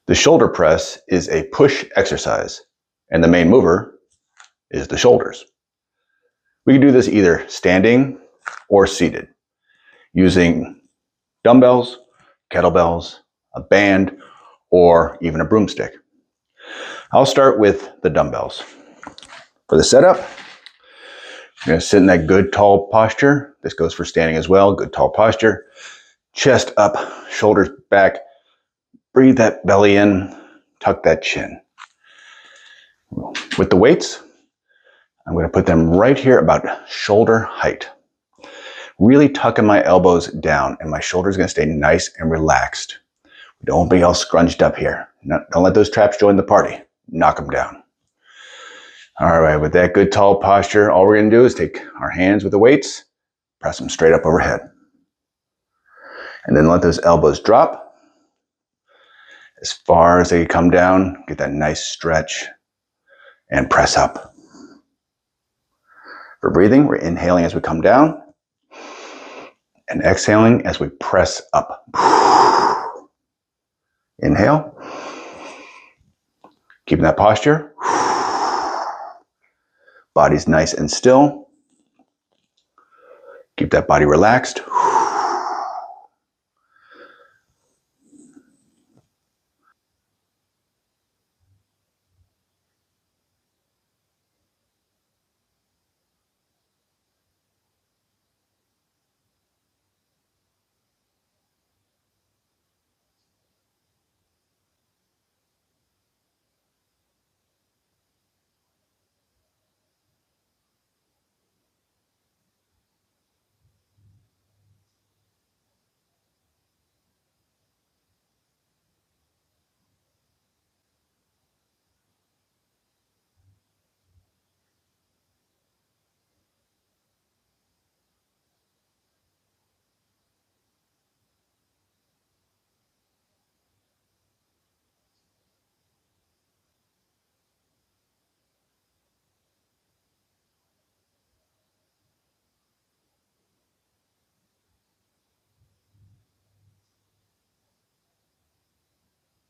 The shoulder press is a push exercise, and the main mover is the shoulders. We can do this either standing or seated, using dumbbells, kettlebells, a band, or even a broomstick. I'll start with the dumbbells. For the setup, you're going to sit in that good tall posture. This goes for standing as well. Good tall posture. Chest up, shoulders back. Breathe that belly in. Tuck that chin. With the weights, I'm going to put them right here about shoulder height. Really tucking my elbows down, and my shoulders are going to stay nice and relaxed. Don't be all scrunched up here. Don't let those traps join the party. Knock them down. All right, with that good tall posture, all we're going to do is take our hands with the weights, press them straight up overhead. And then let those elbows drop as far as they come down. Get that nice stretch and press up. For breathing, we're inhaling as we come down and exhaling as we press up. Inhale. Keeping that posture. Body's nice and still. Keep that body relaxed.